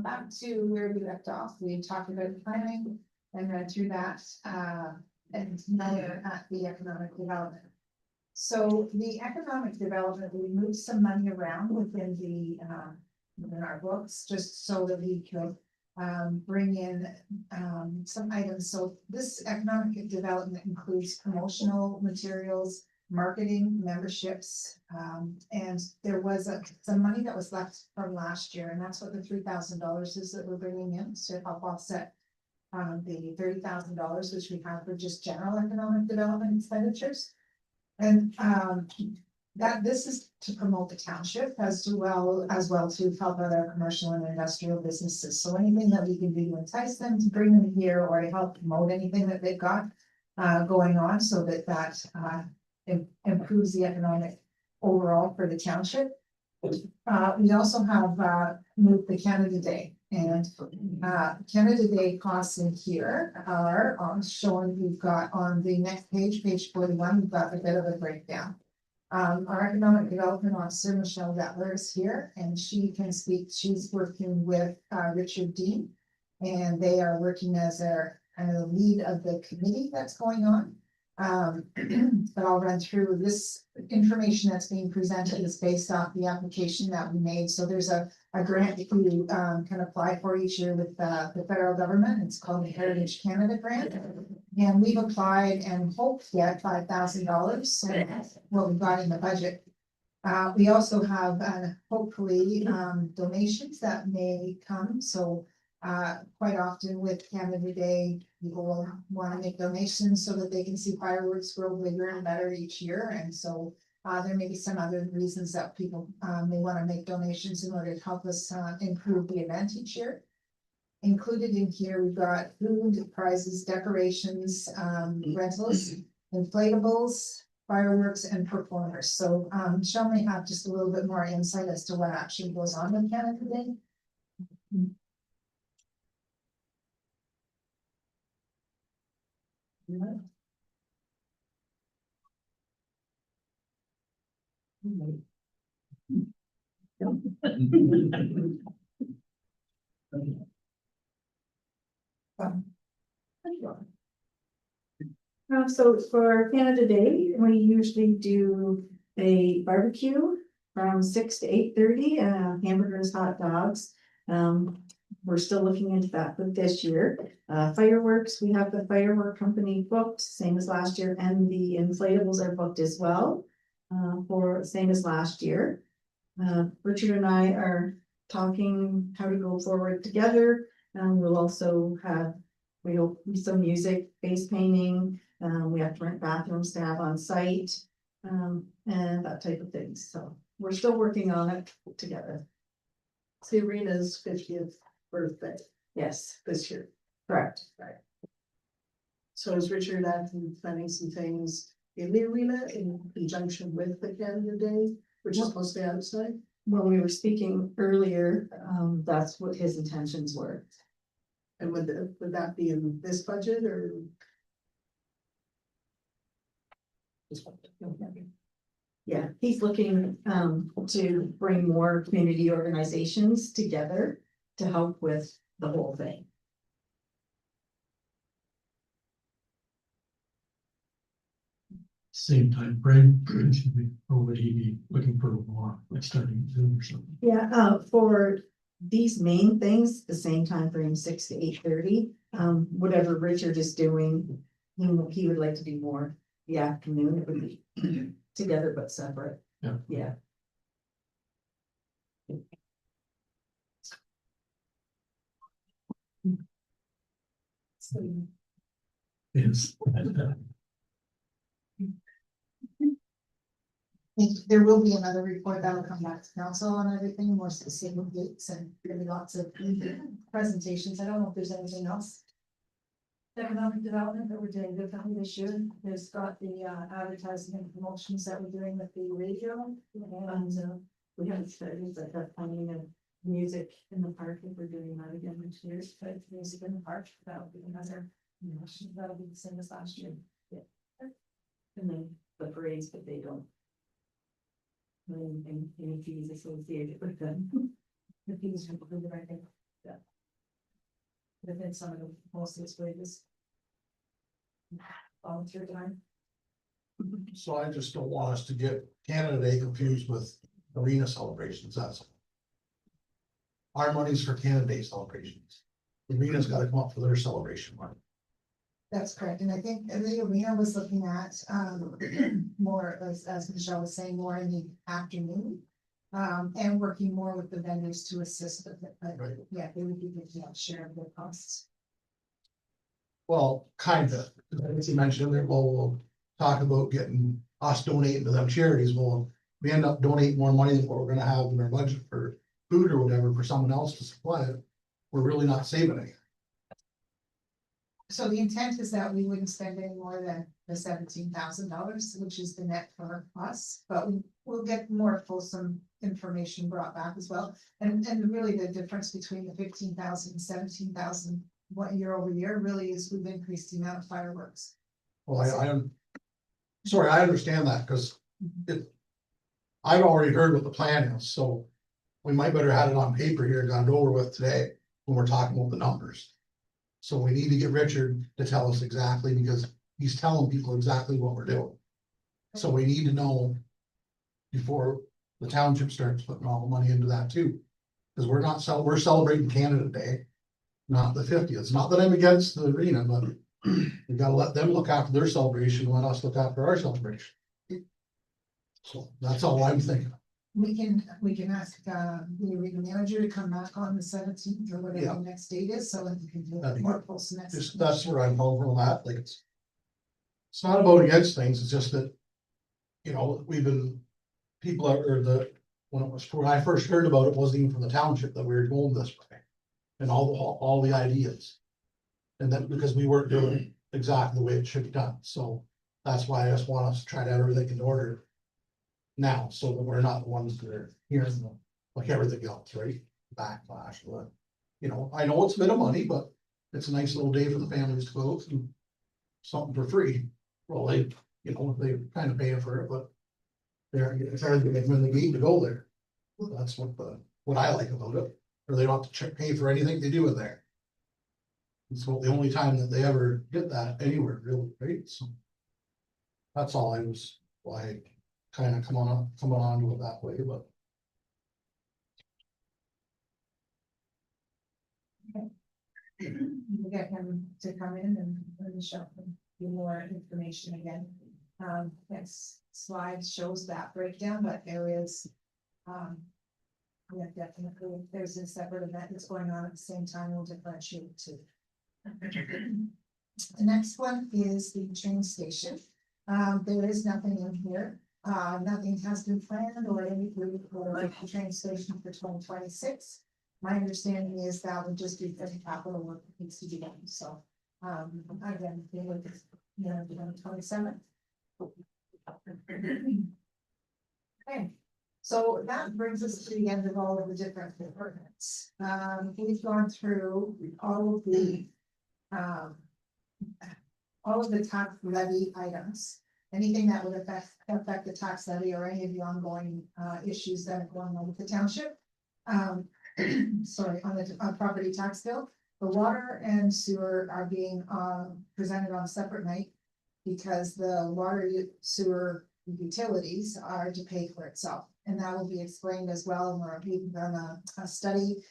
Back to where we left off, we talked about planning and read through that, and now we're at the economic development. So the economic development, we moved some money around within the, within our books, just so that we could bring in some items. So this economic development includes promotional materials, marketing, memberships, and there was some money that was left from last year, and that's what the $3,000 is that we're bringing in to help offset the $30,000 which we have for just general economic development expenditures. And that this is to promote the township as well to help other commercial and industrial businesses. So anything that we can do to entice them to bring them here or to help promote anything that they've got going on, so that improves the economic overall for the township. We also have moved the Canada Day, and Canada Day costs in here are showing. We've got on the next page, page 41, we've got a bit of a breakdown. Our economic development officer, Michelle Vetler, is here, and she can speak. She's working with Richard Dean, and they are working as their kind of the lead of the committee that's going on. But I'll run through this information that's being presented is based off the application that we made. So there's a grant that you can apply for each year with the federal government. It's called the Heritage Canada Grant. And we've applied and hoped to get $5,000, what we've got in the budget. We also have hopefully donations that may come. So quite often with Canada Day, people will want to make donations so that they can see fireworks grow bigger and better each year. And so there may be some other reasons that people may want to make donations in order to help us improve the event each year. Included in here, we've got food, prizes, decorations, rentals, inflatables, fireworks, and performers. So Michelle may have just a little bit more insight as to what actually goes on with Canada Day. So for Canada Day, we usually do a barbecue from 6 to 8:30, hamburgers, hot dogs. We're still looking into that for this year. Fireworks, we have the firework company booked, same as last year, and the inflatables are booked as well, for same as last year. Richard and I are talking how to go forward together. We'll also have, we hope, some music, face painting. We have to rent bathrooms to have on site, and that type of thing. So we're still working on it together. Serena's 50th birthday. Yes, This year. correct. Right. So is Richard acting planning some things in the arena in conjunction with the Canada Day, which is mostly outside? When we were speaking earlier, that's what his intentions were. And would that be in this budget or? Yeah, he's looking to bring more community organizations together to help with the whole thing. Same time frame, should be, or would he be looking for more, like starting Zoom or something? Yeah, for these main things, the same time frame, 6 to 8:30. Whatever Richard is doing, he would like to do more the afternoon. It would be together but separate. Yeah. Yeah. Yes. There will be another report that will come back to council on everything, more specific dates and really lots of presentations. I don't know if there's anything else. Economic development that we're doing differently this year. There's got the advertising and promotions that we're doing with the radio. And We haven't started, but that's planning and music in the park, if we're doing that again this year. but music in the park, that'll be another, that'll be the same as last year. And then the parades, but they don't. Any fees associated with them. The fees are included, I think. Yeah. But then some of the mostly it's wages. Volunteer time. So I just don't want us to get Canada Day confused with arena celebrations, that's all. Our money's for Canada Day celebrations. The arena's gotta come up for their celebration money. That's correct, and I think the arena was looking at more, as Michelle was saying, more in the afternoon. And working more with the vendors to assist with it, but Right. yeah, they would be getting a share of the costs. Well, kinda, as you mentioned there, we'll talk about getting us donating to them charities, well, we end up donating more money than what we're gonna have in our budget for food or whatever for someone else to supply it. We're really not saving anything. So the intent is that we wouldn't spend any more than the $17,000, which is the net for us, but we'll get more fulsome information brought back as well. And really the difference between the 15,000 and 17,000, what year over year really is we've increased the amount of fireworks. Well, I am, sorry, I understand that, cause it. I've already heard what the plan is, so we might better have it on paper here, got it over with today, when we're talking about the numbers. So we need to get Richard to tell us exactly, because he's telling people exactly what we're doing. So we need to know before the township starts putting all the money into that too. Cause we're celebrating Canada Day, not the 50th. It's not that I'm against the arena, but we gotta let them look after their celebration, let us look after our celebration. So that's all I'm thinking. We can ask the arena manager to come back on the 17th or whatever Yeah. the next date is, so that we can do That'd a be more fulsome. Just, that's where I'm home from that, like it's not about against things, it's just that, you know, we've been, people are, or when I first heard about it, wasn't even from the township that we were going this way. And all the ideas. And then, because we weren't doing it exactly the way it should be done, so that's why I just want us to try to have everything in order. Now, so that we're not the ones that are hearing like everything else, right? Backlash, but, you know, I know it's a bit of money, but it's a nice little day for the families to go and something for free. Well, they, you know, they kind of paying for it, but it's hard to get them in the gate to go there. That's what I like about it, or they don't have to pay for anything they do in there. It's the only time that they ever get that anywhere, really, right? So that's all I was, like, kind of coming on to it that way, but. We'll get him to come in and show you more information again. Next slide shows that breakdown, but there is. Yeah, definitely, there's a separate event that's going on at the same time, we'll differentiate too. The next one is the train station. There is nothing in here. Nothing has been planned or any for the train station for 2026. My understanding is that would just be for the capital work that needs to be done, so, again, they would, 2027. Okay, so that brings us to the end of all of the different departments. We've gone through all of the tax levy items. Anything that would affect the tax levy or any of the ongoing issues that are going on with the township. Sorry, on the property tax bill, the water and sewer are being presented on a separate night because the water sewer utilities are to pay for itself, and that will be explained as well. We've done a study.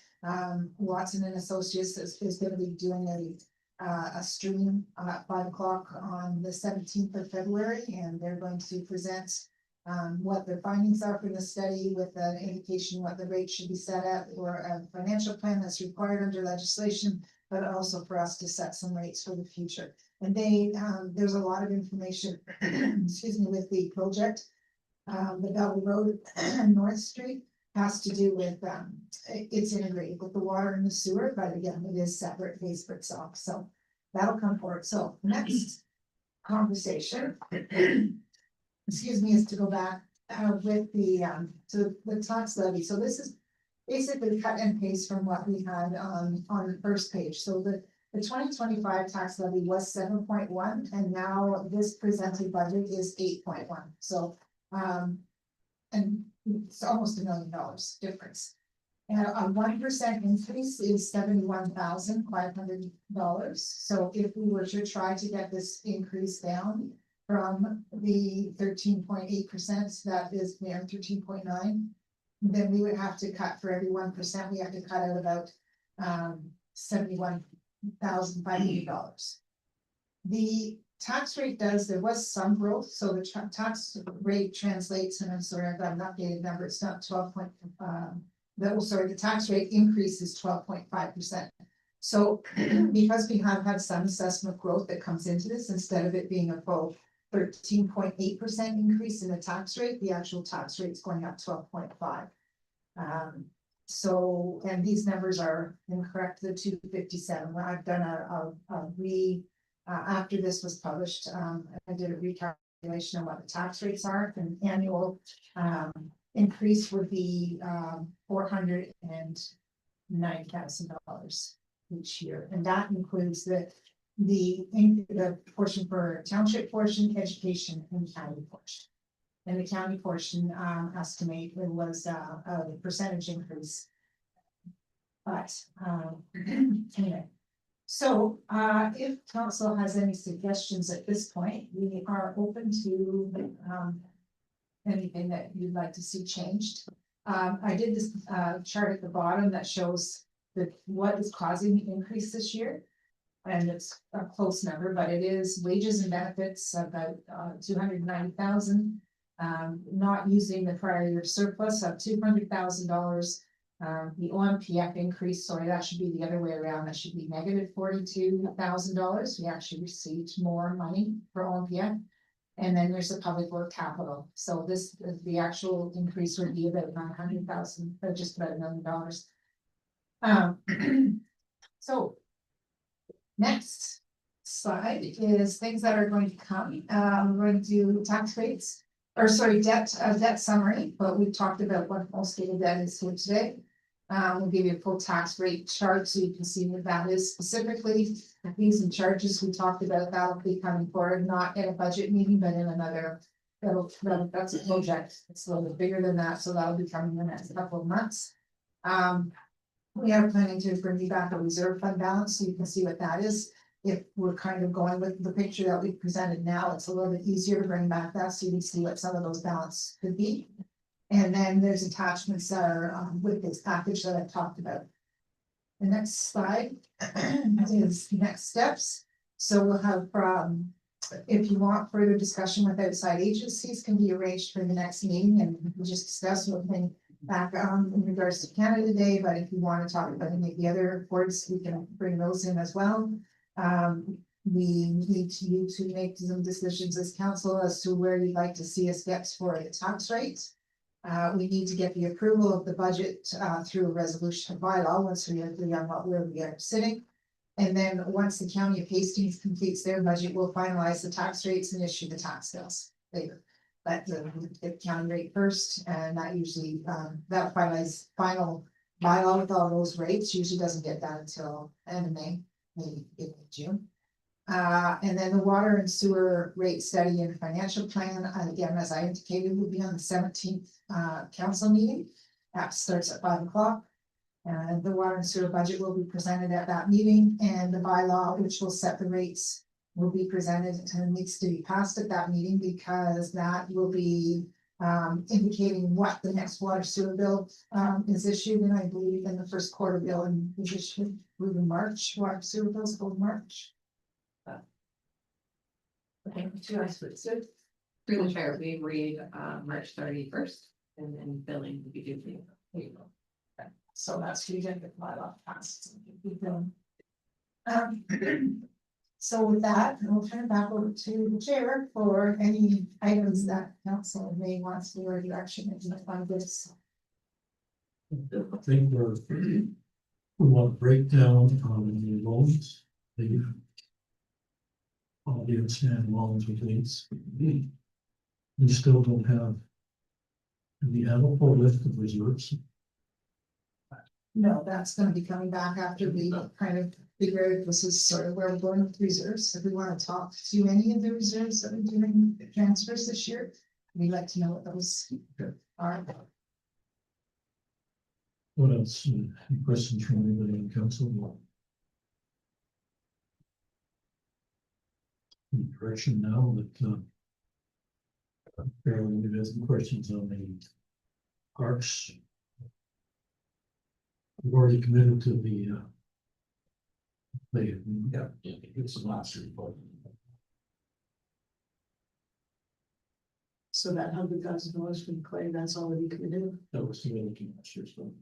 Watson and Associates is going to be doing a stream at 5 o'clock on the 17th of February, and they're going to present what their findings are from the study with an indication what the rate should be set at, or a financial plan that's required under legislation, but also for us to set some rates for the future. And there's a lot of information, excuse me, with the project the Belleville Road and North Street has to do with, it's integrated with the water and the sewer, but again, it is separate, pays for itself, so that'll come forward. So next conversation, excuse me, is to go back with to the tax levy. So this is basically cut and paste from what we had on the first page. So the 2025 tax levy was 7.1, and now this presented budget is 8.1. So and it's almost $1 million difference. And a 1% increase is $71,500. So if we were to try to get this increase down from the 13.8%, that is there 13.9, then we would have to cut for every 1%, we have to cut out about $71,500. The tax rate there was some growth, so the tax rate translates, and I'm sorry, I've got an updated number, it's not 12 point, the tax rate increase is 12.5%. So because we have had some assessment growth that comes into this, instead of it being a full 13.8% increase in the tax rate, the actual tax rate is going up 12.5. So, and these numbers are incorrect, the 257, when I've done after this was published, I did a recalculation of what the tax rates are, and annual increase would be $409,000 each year, and that includes the portion for township portion, education, and county portion. And the county portion estimate it was a percentage increase. But anyway. So, if council has any suggestions at this point, we are open to, anything that you'd like to see changed. I did this, chart at the bottom that shows what is causing the increase this year. And it's a close number, but it is wages and benefits about, 290,000. Not using the prior year surplus of $200,000. The OMPF increase, sorry, that should be the other way around, that should be negative $42,000. We actually received more money for OMPF. And then there's the public work capital. So the actual increase would be about 900,000, or just about $1 million. So next slide is things that are going to come. We're going to do tax rates, or sorry, debt summary, but we've talked about what most of the debt is here today. We'll give you a full tax rate chart so you can see what that is specifically. The fees and charges we talked about, that'll be coming forward, not in a budget meeting, but in another, that's a project. It's a little bit bigger than that, so that'll be coming in the next couple of months. We are planning to bring you back a reserve fund balance so you can see what that is. If we're kind of going with the picture that we presented now, it's a little bit easier to bring back that so you can see what some of those balance could be. And then there's attachments that are with this package that I've talked about. The next slide is next steps. So we'll have, if you want further discussion with outside agencies, can be arranged for the next meeting, and we'll just discuss what thing back in regards to Canada Day. But if you want to talk about any of the other boards, we can bring those in as well. We need you to make some decisions as council as to where you'd like to see us get for the tax rate. We need to get the approval of the budget through a resolution of bylaw once we agree on where we are sitting. And then once the county of Hastings completes their budget, we'll finalize the tax rates and issue the tax bills later. But the county rate first, and that usually that final bylaw with all those rates usually doesn't get done until end of May, maybe in June. And then the water and sewer rate study and financial plan, again, as I indicated, will be on the 17th council meeting. That starts at 5 o'clock. And the water and sewer budget will be presented at that meeting, and the bylaw, which will set the rates, will be presented and needs to be passed at that meeting, because that will be indicating what the next water sewer bill is issued. And I believe in the first quarter bill and is issued in March, water sewer bills go in March. Okay, two I switched. Through the chair, we read March 31st, and then billing will be due for April. So that's who did the bylaw passed. So with that, we'll turn it back over to the chair for any items that council may want to do or direction in the fund this. I think we want to break down on the loans. All the outstanding loans with these. We still don't have. Do we have a full list of reserves? No, that's gonna be coming back after we kind of figure out this is sort of where we're going with reserves. If we want to talk to any of the reserves that we're doing transfers this year, we'd like to know what those are. What else? Any questions from anybody in council? Any direction now that Carolyn, you have some questions on the parks. We've already committed to the it's the last report. So that $100,000 from Clay, that's already committed. That was committed to last year's one.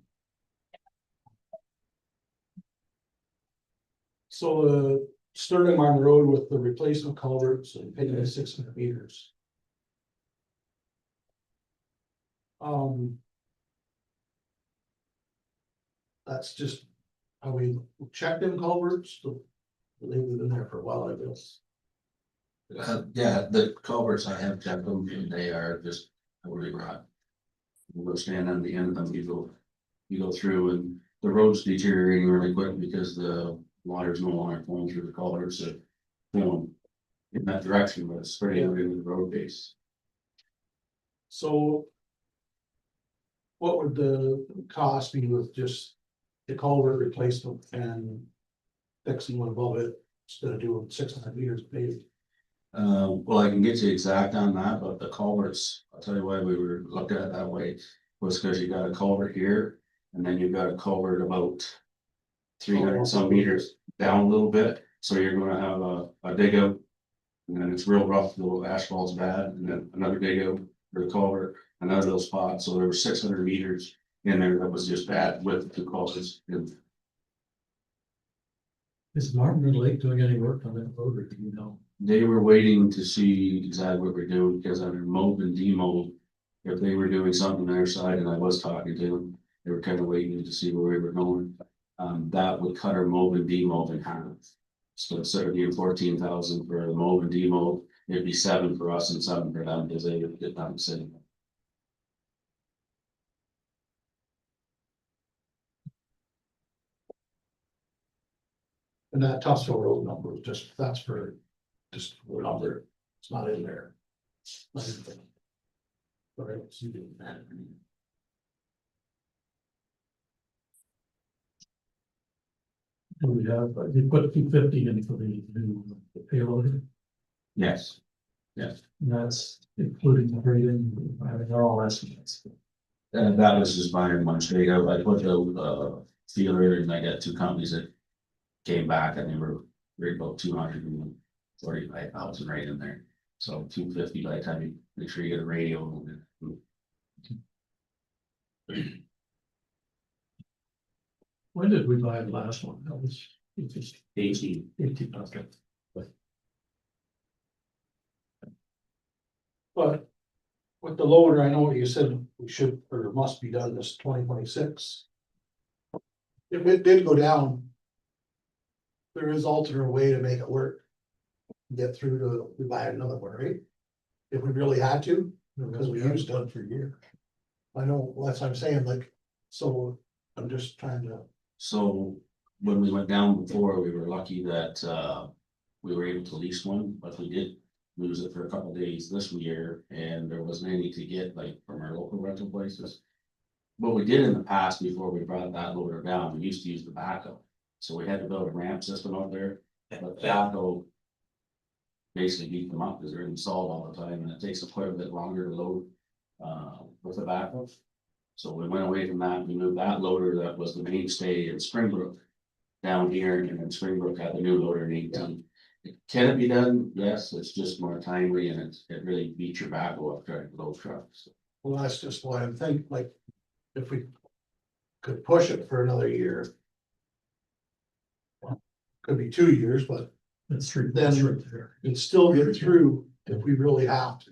So the Stirling Rawdon Road with the replacement culverts and paying the 600 meters. That's just how we checked them culverts. They've been there for a while, I guess. Yeah, the culverts, I have checked them, and they are just totally rot. We'll stand on the end of them, you go through and the road's deteriorating really quick because the water's no longer flowing through the culverts, so flowing in that direction, but it's spreading out into the road base. So. What would the cost be with just the culvert replacement and fixing one above it instead of doing 600 meters paved? Well, I can get you exact on that, but the culverts, I'll tell you why we were looking at it that way, was because you got a culvert here, and then you've got a culvert about 300 some meters down a little bit, so you're gonna have a dig out. And then it's real rough, the asphalt's bad, and then another dig out for the culvert, another little spot, so there were 600 meters in there that was just bad with the two culverts. Is Martin Lake doing any work on that road, or do you know? They were waiting to see exactly what we're doing, because under mold and demold, if they were doing something on their side, and I was talking to them, they were kind of waiting to see where we were going. That would cut our mold and demold in half. So instead of being 14,000 for the mold and demold, it'd be 7 for us and 7 for them, because they would get down the city. And that Tussville Road number is just, that's for, just a number, it's not in there. Not in there. All right, so you do that. Do we have, you put 250 in for the new payload, Yes, yes. and that's including the grading, I mean, they're all estimates. And that was just buying one straight out. I put the feeler, and I got 2 companies that came back, and they were right about 245,000 right in there. So 250 by the time you make sure you get a radio. When did we buy the last one? That was just 18. 18, okay. But with the loader, I know what you said, we should, or must be done this 2026. If it did go down. There is alternate way to make it work. Get through to, we buy another one, right? If we really had to, because we used done for a year. I know, well, that's what I'm saying, like, so I'm just trying to. So when we went down before, we were lucky that we were able to lease one, but we did lose it for a couple of days this year, and there wasn't any to get like from our local rental places. What we did in the past before we brought that loader down, we used to use the backhoe. So we had to build a ramp system out there, but the backhoe basically beat them up because they're installed all the time, and it takes quite a bit longer to load with the backhoe. So we went away from that, we moved that loader that was the mainstay in Springbrook down here, and then Springbrook had the new loader in 18. Can it be done? Yes, it's just more timely, and it really beats your backhoe up trying to load trucks. Well, that's just why I'm thinking, like, if we could push it for another year. Could be 2 years, but That's right, Then- that's right there. and still get through if we really have to.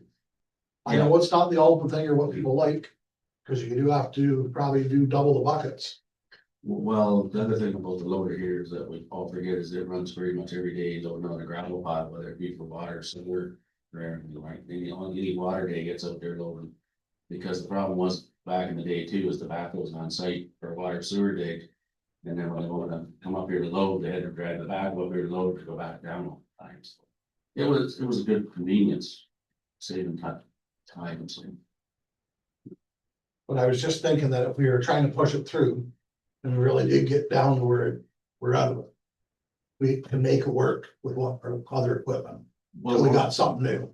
I know it's not the ultimate thing or what people like, cause you do have to probably do double the buckets. Well, the other thing about the loader here is that we all forget is it runs pretty much every day, loading on a gravel pile, whether it be for water, sewer, or anything, right? Any water day gets out there loading. Because the problem was back in the day too, is the backhoes on site for water sewer dig. And then when they want to come up here to load, they had to drag the backhoe up here to load to go back down all the time. So it was a good convenience, saving time and so. But I was just thinking that if we were trying to push it through, and we really did get down to where we're out of it. We can make it work with what, or other equipment, till we got something new.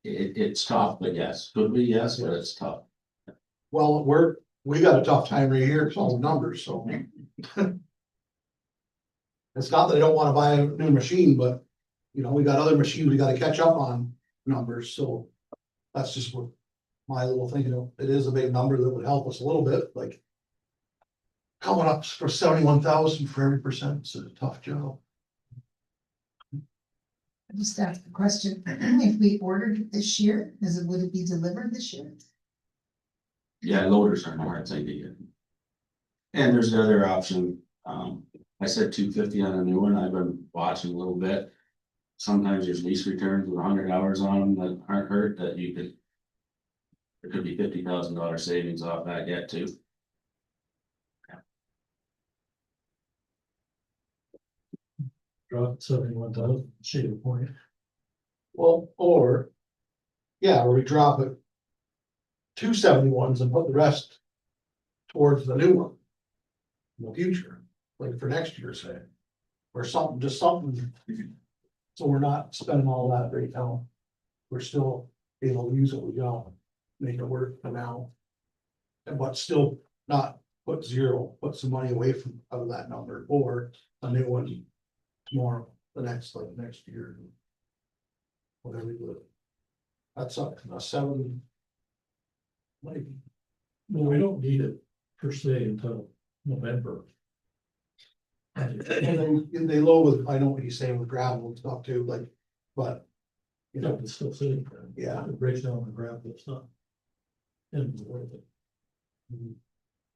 It's tough, but yes, could be, yes, but it's tough. Well, we got a tough time right here, it's all numbers, so. It's not that I don't wanna buy a new machine, but, you know, we got other machines we gotta catch up on numbers, so. That's just what my little thing, you know, it is a big number that would help us a little bit, like. Coming up for 71,000 for every percent, it's a tough job. I just asked the question, if we ordered it this year, would it be delivered this year? Yeah, loaders are a hard thing to get. And there's the other option, I said 250 on a new one, I've been watching a little bit. Sometimes there's lease returns with 100 hours on them that aren't hurt, that you could. There could be $50,000 savings off that yet too. Drop 71,000, Shade Point. Well, or. Yeah, or we drop it. 271s and put the rest. Towards the new one. In the future, like for next year, say. Or something, just something. So we're not spending all that right now. We're still able to use what we got, make it work for now. And but still not put zero, put some money away from out of that number, or a new one. Tomorrow, like next year. Whatever we do. That's up to 7. Maybe. Well, we don't need it per se until November. And they load with, I know what he's saying with gravel and stuff too, like, but. You Yeah, know, it's still sitting there. Yeah. It breaks down the gravel, it's not. And it's worth it.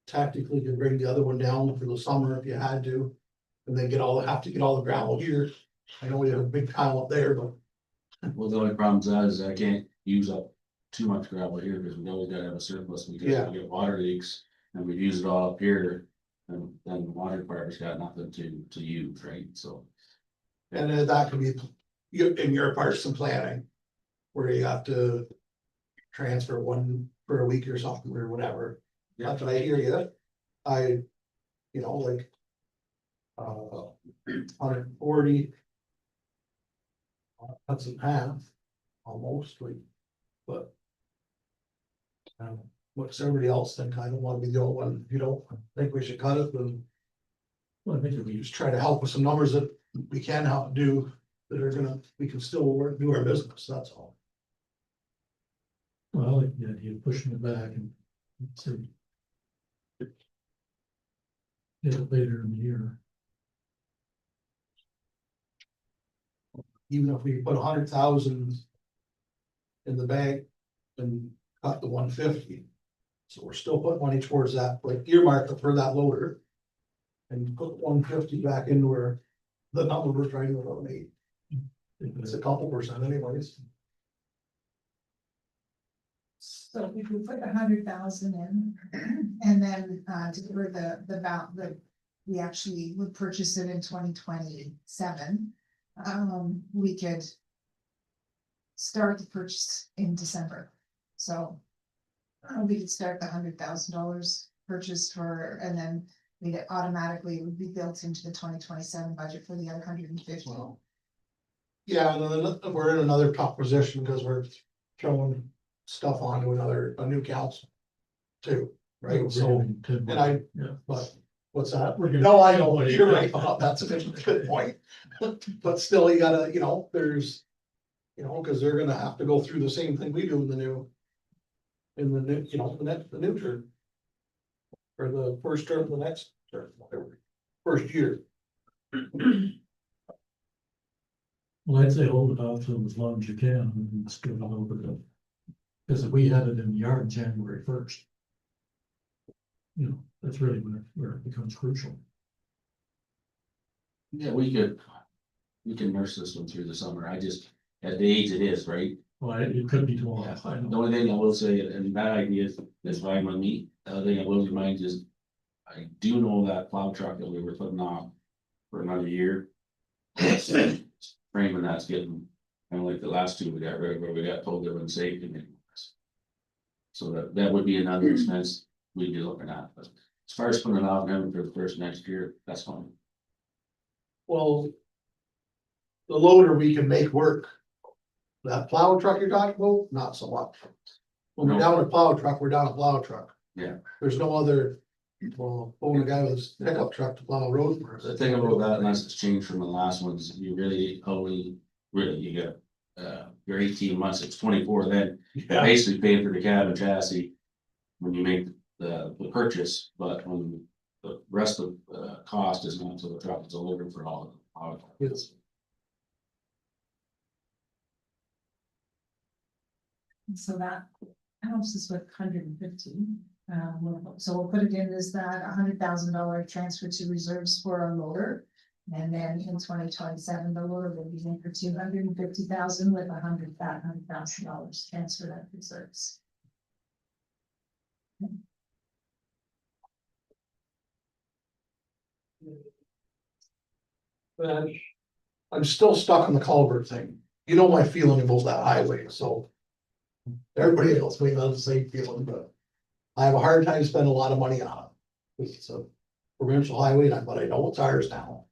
tactically could bring the other one down for the summer if you had to. And then have to get all the gravel here. I know we have a big pile up there, but Well, the only problem is I can't use up too much gravel here, because we always gotta have a surplus, because Yeah. we get water leaks, and we use it all up here. And then the water department's got nothing to use, right, so. and then that could be in your parts some planning. Where you have to transfer one for a week or something or whatever. That's what I hear you. You know, like. 140. That's in half, almost like, but. What's everybody else think? I don't wanna be the only one, if you don't think we should cut it, then Well, I think we just try to help with some numbers that we can help do. That are we can still do our business, that's all. well, I like the idea of pushing it back and see. Get it later in the year. Even if we put 100,000. In the bank and cut the 150. So we're still putting money towards that, like earmark it for that loader. And put 150 back into where the number we're trying to eliminate. It's a couple percent anyways. So if we put 100,000 in, and then, to cover we actually would purchase it in 2027. We could. Start the purchase in December, so. We could start the $100,000 purchase for, and then we'd automatically, it would be built into the 2027 budget for the other 150. Yeah, and then we're in another tough position because we're throwing stuff onto a new council. Too, right, so, and but, what's that? We're gonna- No, I know, you're right, that's a good point. But still, you gotta, there's. Cause they're gonna have to go through the same thing we do in the new. In the new, the new term. Or the first term, the next term, whatever, first year. Well, I'd say hold it off till as long as you can, and just give it a little bit of. Because if we had it in the yard January 1st. You know, that's really where it becomes crucial. Yeah, we can nurse this one through the summer. I just, at the age it is, right? Well, it could be tomorrow, Yeah, I the know. only thing I will say, and that idea is fine with me, the other thing I will remind is. I do know that plow truck that we were putting off for another year. Framing that's getting, kind of like the last two we got rid of, where we got told they wouldn't save anything. So that would be another expense we'd be looking at, but as far as putting it off and for the first next year, that's fine. Well. The loader we can make work. That plow truck you're talking about, not so much. When we're No. down a plow truck, we're down a plow truck. Yeah. There's no other, well, own a guy with his pickup truck to plow a road for us. The thing about that, unless it's changed from the last ones, you really only, you got, your 18 months, it's 24, then Yeah, basically paying for the cab and chassis. When you make the purchase, but when the rest of cost is not until the truck is delivered for all of it. yes. And so that helps us with 150. So we'll put it in as that $100,000 transfer to reserves for our loader. And then in 2027, the loader will be in for 250,000 with $100,000 transferred at reserves. But I'm still stuck on the culvert thing. You know my feeling about that highway, so. Everybody else may not have the same feeling, but I have a hard time spending a lot of money on it. It's a provincial highway, but I know it's ours now.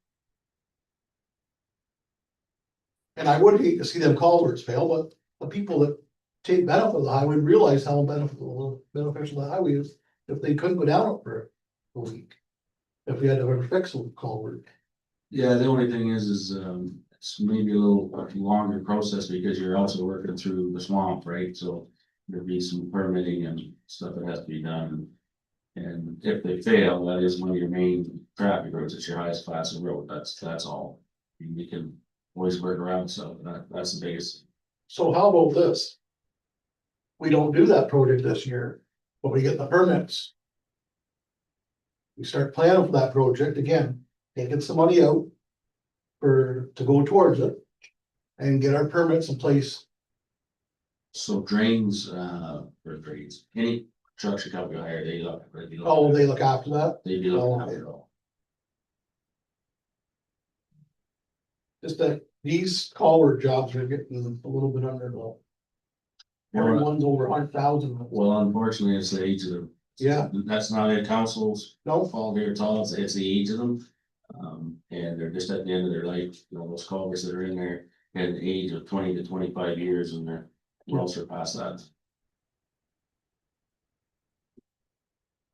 And I would hate to see them culverts fail, but the people that take benefit of the highway realize how beneficial the highway is if they couldn't go down it for a week. If we had to ever fix a culvert. Yeah, the only thing is, it's maybe a little longer process because you're also working through the swamp, right? So there'd be some permitting and stuff that has to be done. And if they fail, that is one of your main traffic roads. It's your highest class of road. That's all. You can always work around, so that's the biggest. So how about this? We don't do that project this year, but we get the permits. We start planning for that project again, and get some money out. To go towards it. And get our permits in place. So drains, or drains, any construction company hire, they look. Oh, they look after that, They do look after it all. just that these culvert jobs are getting a little bit under the. Everyone's over 100,000. Well, unfortunately, it's the age of the. Yeah. That's not a council's No, fault here at all, it's the age of them. And they're just at the end of their life, you know, those culverts that are in there, at the age of 20 to 25 years, and they're well surpassed that.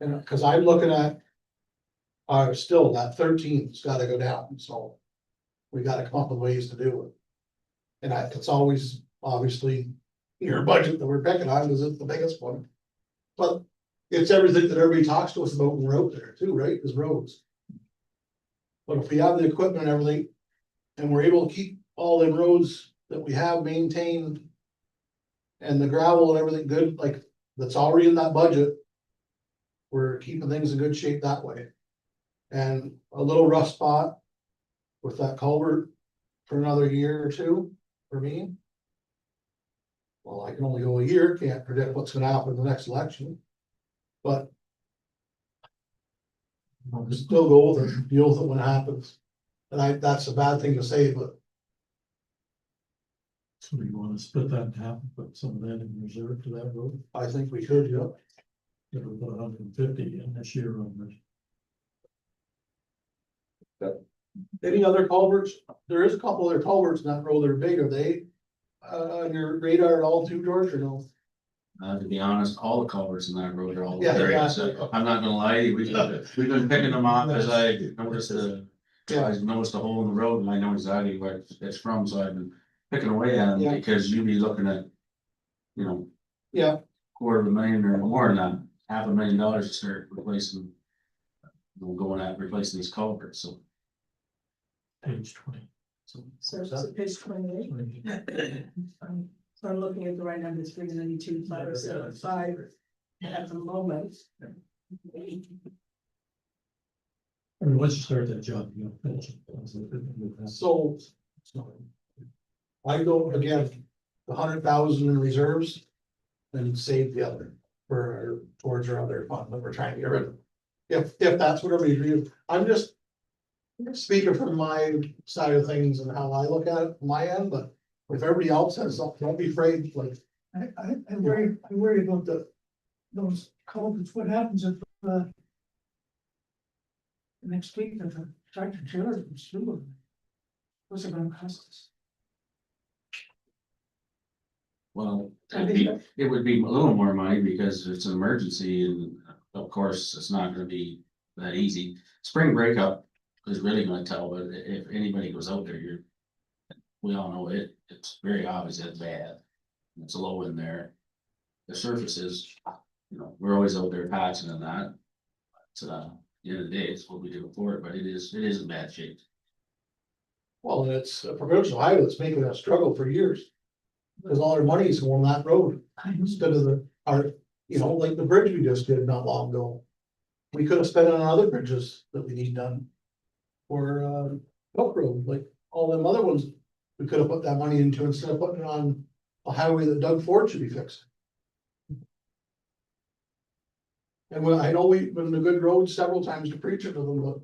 and cause I'm looking at. Still that 13's gotta go down, so. We gotta come up with ways to do it. And it's always, obviously, your budget that we're picking on is the biggest one. But it's everything that everybody talks to us about when we're out there too, right, is roads. But if we have the equipment and everything, and we're able to keep all the roads that we have maintained. And the gravel and everything good, like, that's already in that budget. We're keeping things in good shape that way. And a little rough spot. With that culvert for another year or two, for me. Well, I can only go a year, can't predict what's gonna happen in the next election. But I'll still go with it, deal with it when it happens. And that's a bad thing to say, but So you wanna split that in half, and put some of that in reserve to that road, I think we could, yeah. if we put 150 in this year on this. Any other culverts? There is a couple other culverts in that road that are big, are they? On your radar at all too, George, or no? To be honest, all the culverts in that road are all. Yeah, very yeah. upset. I'm not gonna lie, we've been picking them off as I noticed I noticed a hole in the road and I know exactly where it's from, so I've been picking away at them Yeah. because you'd be looking at. You know, Yeah, $250,000 or more than that, $500,000 to start replacing. Going at replacing these culverts, so. Page 20. So it's page 28. So I'm looking at the right number, 392, 575 at the moment. I mean, once you start that job, you know, finish it. So. I go again, the 100,000 in reserves. And save the other for, towards our other fund that we're trying to get rid of. If that's what everybody agrees, I'm just. Speaking from my side of things and how I look at it from my end, but if everybody else has something, don't be afraid, like. I'm worried about those culverts. What happens if, next week, if a tractor trailer comes through? What's it gonna cost us? Well, it would be a little more money because it's an emergency and of course, it's not gonna be that easy. Spring breakup is really gonna tell, but if anybody goes out there, we all know it, it's very obvious it's bad. It's low in there. The surface is, you know, we're always out there patching and that. But, the end of the day, it's what we do for it, but it is in bad shape. Well, and it's a provincial highway that's making us struggle for years. Because all our money is going that road instead of you know, like the bridge we just did not long ago. We could have spent it on other bridges that we need done. Or, Hook Road, like all them other ones, we could have put that money into instead of putting it on a highway that Doug Ford should be fixing. And I know we've been to good roads several times to preach it to them, but.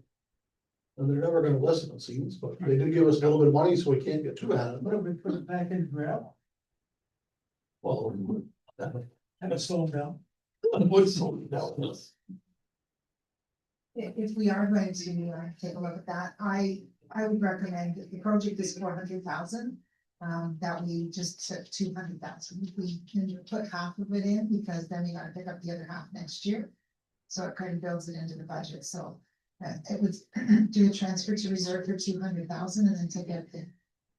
And they're never gonna listen, it seems, but they did give us a little bit of money, so we can't get too mad at What them. if we put it back in gravel Well, and it slow down? would slow it down. If we are going to take a look at that, I would recommend that the project is 400,000. That we just took 200,000. We can put half of it in because then we gotta pick up the other half next year. So it kind of builds it into the budget, so it would do a transfer to reserve for 200,000 and then take out the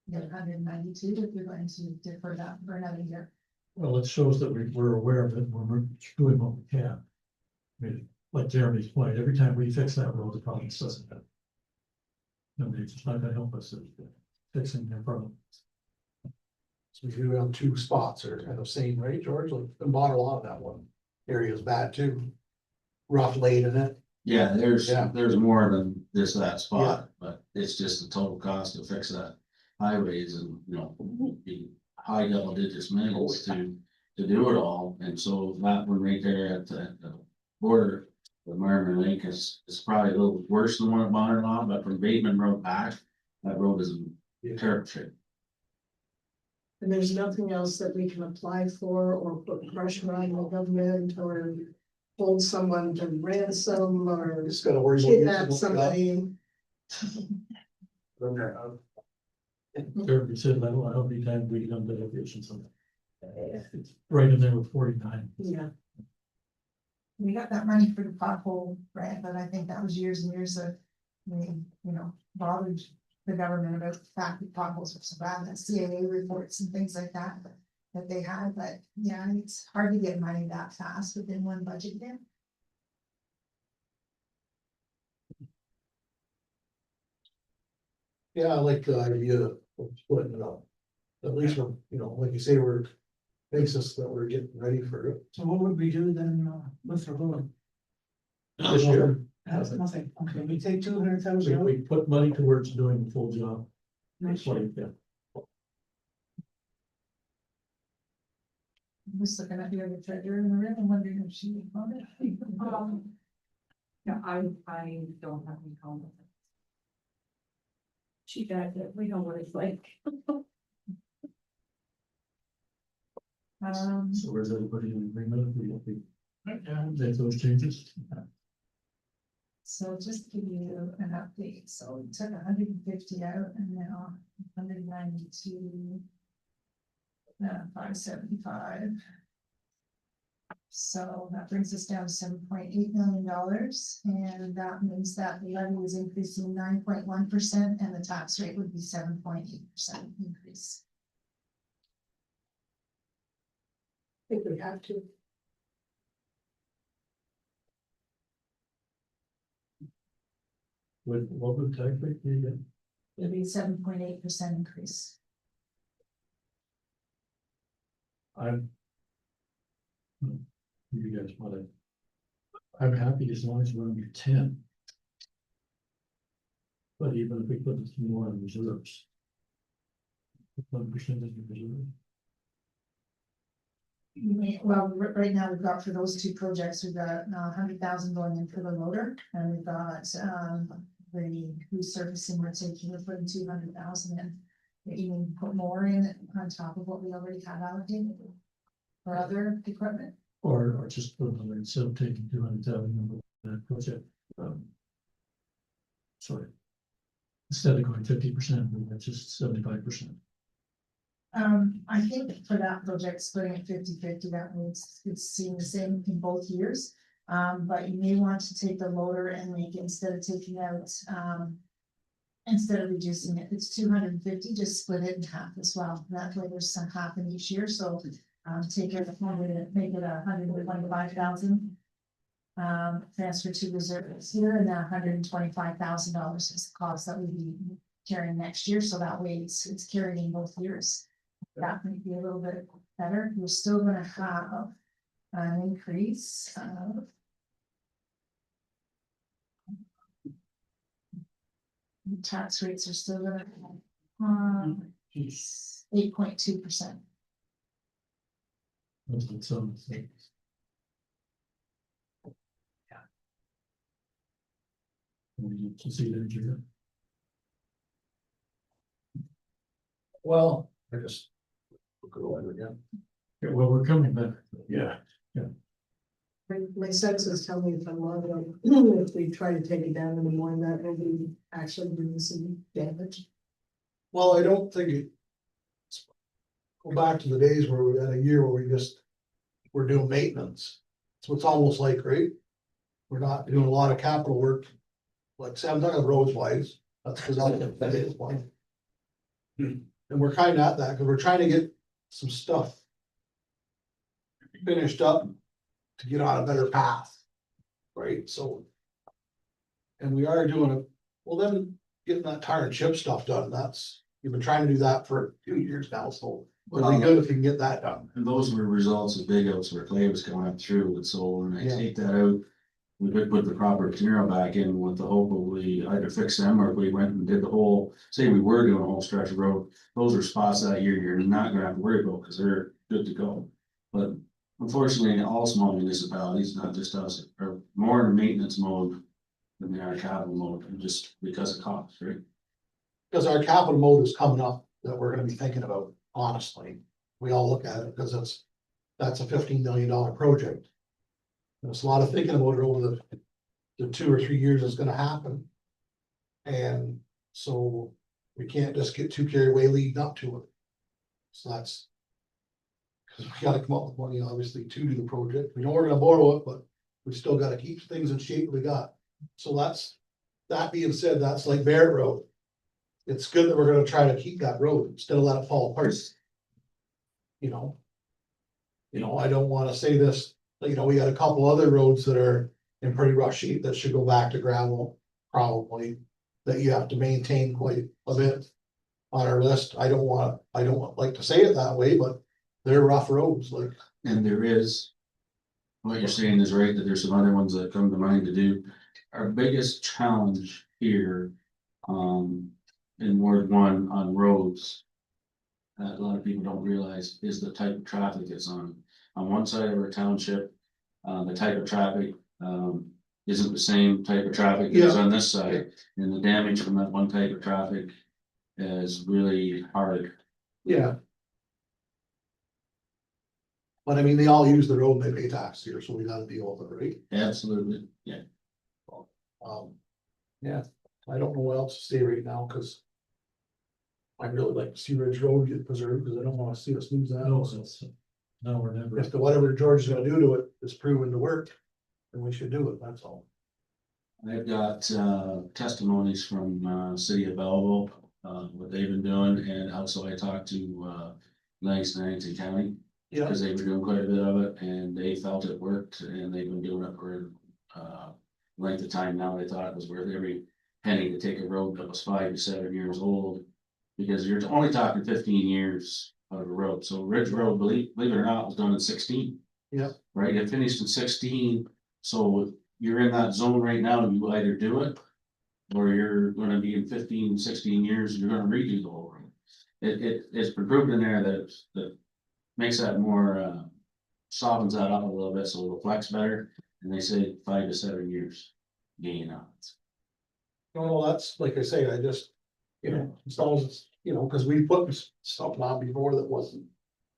192 if you're going to defer that for another year. Well, it shows that we're aware of it when we're doing what we can. I mean, like Jeremy's point, every time we fix that road, the problem doesn't happen. I mean, it's just not gonna help us in fixing their problem. So we do have two spots are kind of same, right, George? Like the bottom lot of that one area is bad too. Rough laid in it. Yeah, there's Yeah. more than just that spot, but it's just the total cost to fix that highways and, you know, be high double digits millions to do it all. And so that one right there at the border with Merriman Lake is probably a little worse than the one at Bonner Law, but from Bateman Road back, that road is in terrible shape. And there's nothing else that we can apply for or put pressure on the government or hold someone to ransom or Just gotta worry about. kidnap somebody. Jeremy said, I don't know how many times we done delegations on that. It's right in there with 49. Yeah, We got that money for the pothole grant, but I think that was years and years of, bothered the government about the fact that potholes were so bad, that CAA reports and things like that they had, but yeah, it's hard to get money that fast within one budget year. Yeah, I like the idea of splitting it up. At least we're, like you say, makes us that we're getting ready for it. So what would we do then, with the road? This year. That's nothing. Okay, we take 200,000 We, out we put money towards doing the full job. next year. Yeah. I'm just looking at the other treasurer in the room and wondering if she would want it. Yeah, I don't have any comments. She got it, we know what it's like. So where's everybody in agreement? We make those changes. So just to give you an update, so we took 150 out and now 192. 575. So that brings us down to $7.8 million, and that means that the levy is increasing 9.1%, and the tax rate would be 7.8% increase. I think we have to. What would tax rate be again? It'll be 7.8% increase. I'm. You guys wanna. I'm happy as long as we're under 10. But even if we put this more on reserves. 1% of the reserve. Well, right now we've got for those two projects, we've got 100,000 going in for the loader, and we've got the resurfacing we're taking, we're putting 200,000 in. But you can put more in on top of what we already have allocated for other equipment. Or just put them instead of taking 200,000 in that project. Sorry. Instead of going 50%, that's just 75%. I think for that project, splitting it 50-50, that means it's seeing the same in both years. But you may want to take the loader and make, instead of taking out, instead of reducing it, it's 250, just split it in half as well. That way there's some half in each year, so take it, make it 125,000. Transfer to reserves here, and then $125,000 is the cost that we'll be carrying next year, so that way it's carried in both years. That might be a little bit better. You're still gonna have an increase of the tax rates are still gonna 8.2%. That's what some say. You can see that, Jim. Well, I just. Go over again. Yeah, well, we're coming back. Yeah. My senses tell me if I'm wrong, if we try to take it down anymore, that will be actually doing some damage. Well, I don't think it. Go back to the days where we had a year where we're doing maintenance. So it's almost like, right? We're not doing a lot of capital work. Like, say, I'm talking roads wise, that's because that is one. And we're kind of at that, because we're trying to get some stuff finished up to get on a better path, right? So. And we are doing it, well, then getting that tire and chip stuff done, you've been trying to do that for 2 years now, so it'll be good if you can get that done. And those were results of big outs where clay was coming up through, and so when I Yeah. take that out. We could put the proper canal back in with the hope of we either fix them, or if we went and did the whole, say we were doing a whole stretch of road. Those are spots that year you're not gonna have to worry about, because they're good to go. But unfortunately, all small municipalities, not just us, are more in maintenance mode than they are capital mode, and just because of cost, right? Because our capital mode is coming up that we're gonna be thinking about, honestly. We all look at it, because that's a $15 million project. There's a lot of thinking about it over the 2 or 3 years is gonna happen. And so we can't just get too carried away leading up to it. So that's. Cause we gotta come up with money, obviously, to do the project. We know we're gonna borrow it, but we still gotta keep things in shape we got. So that being said, that's like Barrett Road. It's good that we're gonna try to keep that road instead of let it fall apart. You know, I don't wanna say this. We got a couple other roads that are in pretty rough shape that should go back to gravel, probably, that you have to maintain quite a bit on our list. I don't like to say it that way, but they're rough roads, like. And there is. What you're saying is right, that there's some other ones that come to mind to do. Our biggest challenge here, in Ward 1 on roads. That a lot of people don't realize is the type of traffic that's on one side of our township. The type of traffic, isn't the same type of traffic as on this side, and the damage from that one type of traffic is really hard. Yeah. But I mean, they all use the road and they pay tax here, so we gotta deal with it, right? Absolutely, yeah. Yeah, I don't know what else to say right now, cause. I'd really like to see Ridge Road get preserved, cause I don't wanna see us lose that. No, that's, no, we're never. If whatever George is gonna do to it is proven to work, then we should do it, that's all. I've got testimonies from City of Belleville, what they've been doing, and also I talked to Langston County. Yeah, Because they were doing quite a bit of it, and they felt it worked, and they've been doing it for length of time now. They thought it was worth penny to take a road that was 5 to 7 years old. Because you're only talking 15 years of a road, so Ridge Road, believe it or not, was done in 16. Yep. Right, it finished in 16, so you're in that zone right now, you either do it. Or you're gonna be in 15, 16 years, you're gonna redo the whole road. It's been proven in there that makes that more, softens that up a little bit, so it reflects better, and they say 5 to 7 years gain on it. No, that's, like I say, I just, you know, as long as it's, you know, cause we put stuff on before that wasn't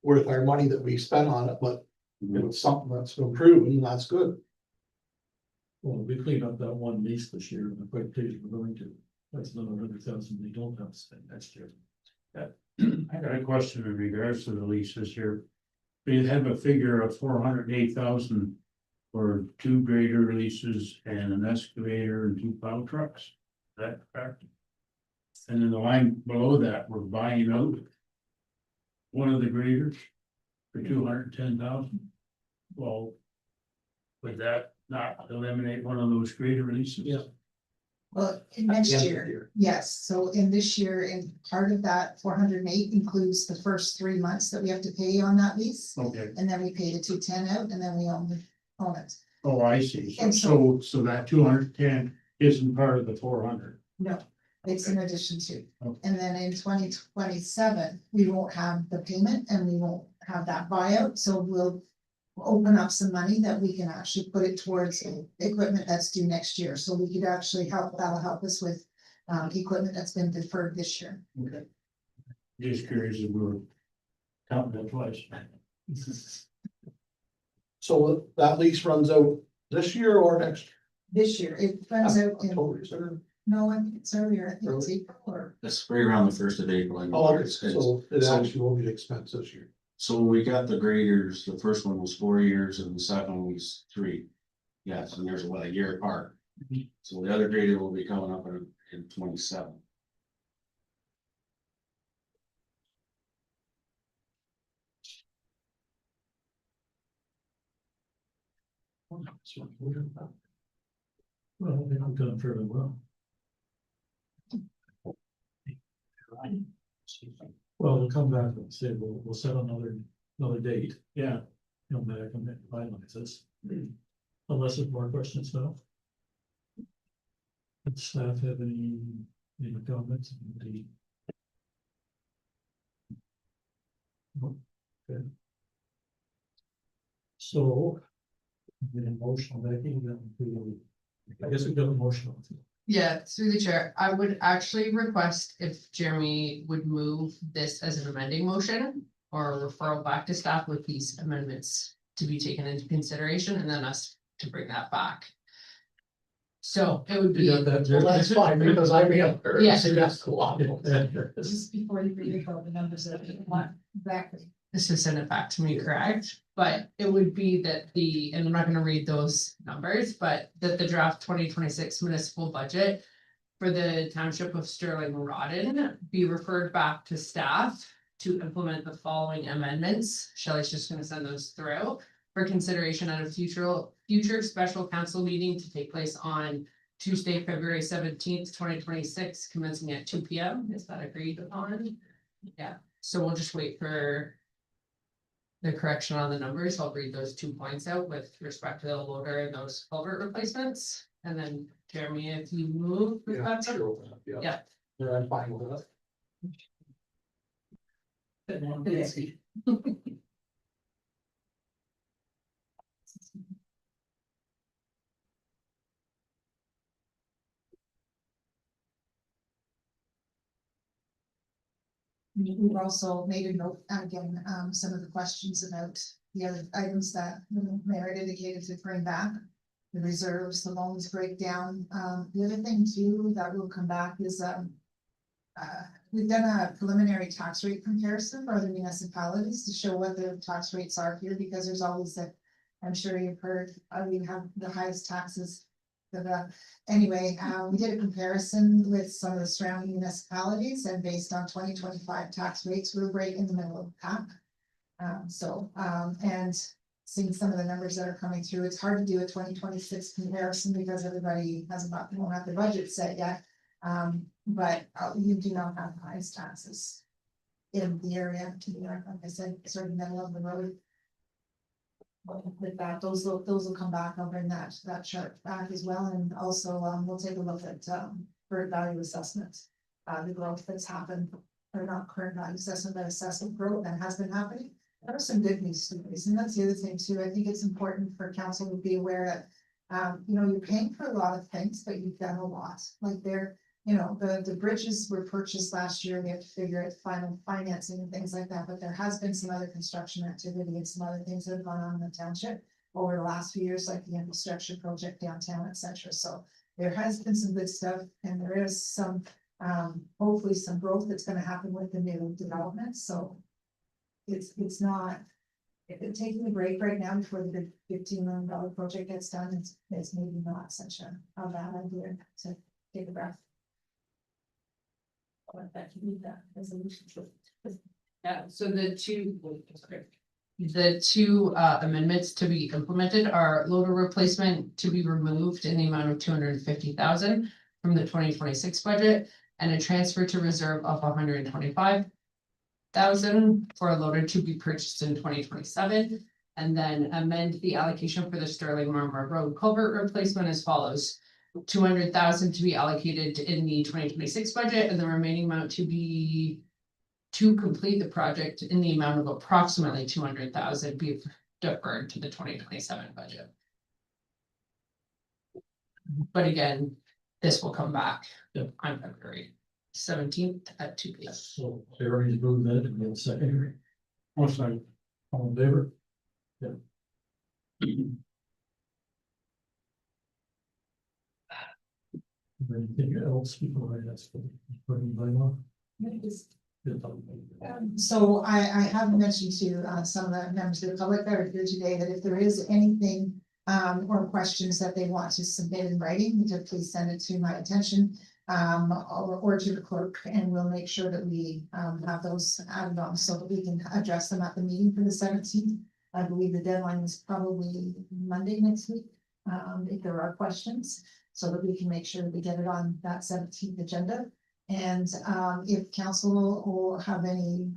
worth our money that we spent on it, but if it's something that's improving, that's good. Well, we cleaned up that one lease this year, and I'm quite pleased we're going to. That's another 100,000 they don't have to spend next year. I got a question in regards to the leases here. We have a figure of 408,000 for 2 grader leases and an excavator and 2 plow trucks. Is that correct? And then the line below that, we're buying out one of the graders for 210,000. Well, would that not eliminate one of those grader leases? Yeah. Well, in At next the end of the year, year. yes, so in this year, and part of that 408 includes the first 3 months that we have to pay on that lease. Okay, And then we pay the 210 out, and then we own it. oh, I see. And So that 210 isn't part of the 400. No, it's in addition to, Okay. and then in 2027, we won't have the payment and we won't have that buyout, so we'll. Open up some money that we can actually put it towards equipment that's due next year, so we could actually that'll help us with. Equipment that's been deferred this year. Okay. Just curious if we were counting that twice. So that lease runs out this year or next? This year, it runs out in, October, is it? no, it's earlier, I think it's April or. It's right around the 1st of April. and Oh, it's- so it actually will be expense this year. So when we got the graders, the first one was 4 years and the second one was 3. Yes, and there's a year apart. So the other grader will be coming up in 27. Well, I think we've done fairly well. Well, we'll come back and say, we'll set another date, Yeah, come back and finalize this. Unless there's more questions now. Does staff have any comments? No? Okay. So. The emotional making, I guess we've done emotional. Yeah, through the chair, I would actually request if Jeremy would move this as an amending motion. Or a referral back to staff with these amendments to be taken into consideration and then us to bring that back. So it would be. You got that, Well, Jerry? that's fine, because I may have heard, Yeah. so that's a lot. Just before you read all the numbers that you want, exactly. This is send it back to me, correct? But it would be that and I'm not gonna read those numbers, but that the draft 2026 municipal budget. For the township of Stirling Rawdon be referred back to staff to implement the following amendments. Shelley's just gonna send those through. For consideration at a future special council meeting to take place on Tuesday, February 17th, 2026, commencing at 2 p.m. Is that agreed upon? Yeah, so we'll just wait for the correction on the numbers. I'll read those 2 points out with respect to the loader and those culvert replacements. And then Jeremy, if you move. with Yeah, that, sure, yeah. Yeah. Yeah, I'm fine with it. We've also made a note, again, some of the questions about the other items that the mayor had indicated to bring back. The reserves, the loans breakdown. The other thing too that will come back is, we've done a preliminary tax rate comparison for other municipalities to show what the tax rates are here, because there's always that, I'm sure you've heard, we have the highest taxes. Anyway, we did a comparison with some of the surrounding municipalities, and based on 2025 tax rates, we're right in the middle of the pack. And seeing some of the numbers that are coming through, it's hard to do a 2026 comparison because everybody won't have the budget set yet. But you do not have the highest taxes in the area, to be honest, like I said, sort of middle of the road. With that, those will come back. I'll bring that chart back as well, and also, we'll take a look at, bird value assessment. The growth that's happened, or not current value assessment, but assessment growth that has been happening. There are some good news stories, and that's the other thing too. I think it's important for council to be aware that, you're paying for a lot of things, but you've done a lot. Like the bridges were purchased last year, we have to figure out final financing and things like that, but there has been some other construction activity and some other things that have gone on in the township over the last few years, like the infrastructure project downtown, etc. So there has been some good stuff, and there is some, hopefully some growth that's gonna happen with the new developments, so it's not, if it's taking a break right now before the big $15 million project gets done, it's maybe not such a bad idea to take a breath. That can be that resolution. Yeah, so the two amendments to be implemented are loader replacement to be removed in the amount of $250,000 from the 2026 budget, and a transfer to reserve of $125,000 for a loader to be purchased in 2027, and then amend the allocation for the Stirling Rawdon Road culvert replacement as follows: $200,000 to be allocated in the 2026 budget, and the remaining amount to complete the project in the amount of approximately $200,000 be deferred to the 2027 budget. But again, this will come back Yep. on February 17th at 2 p.m. So Jeremy's moved that, and we'll second. Also, All in favor? Yeah. Anything else before I ask for anybody on? So I have mentioned to some of the members of the public that are here today that if there is anything or questions that they want to submit in writing, to please send it to my attention or to the clerk, and we'll make sure that we have those added on so that we can address them at the meeting for the 17th. I believe the deadline is probably Monday next week, if there are questions, so that we can make sure that we get it on that 17th agenda. And if council will have any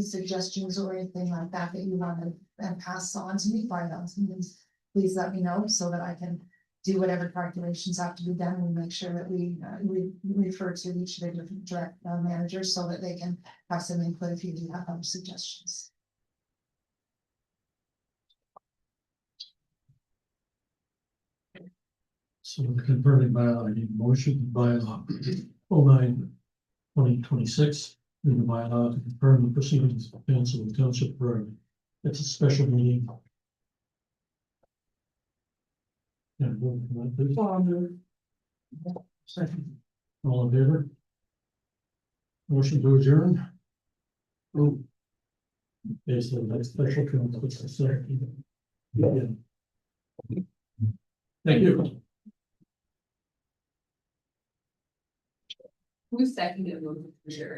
suggestions or anything like that that you want to pass on to me, by those means, please let me know so that I can do whatever calculations have to be done and make sure that we refer to each of the different direct managers so that they can have some input if you do have other suggestions. So the converting bylaw, I need motion bylaw 09/2026, in the bylaw to confirm the proceedings of council of township road. It's a special meeting. And we'll come up with- Second. All in favor? Motion to adjourn. Oh. Okay, so the next special council is the second. Yeah. Thank you. Who seconded the motion for sure?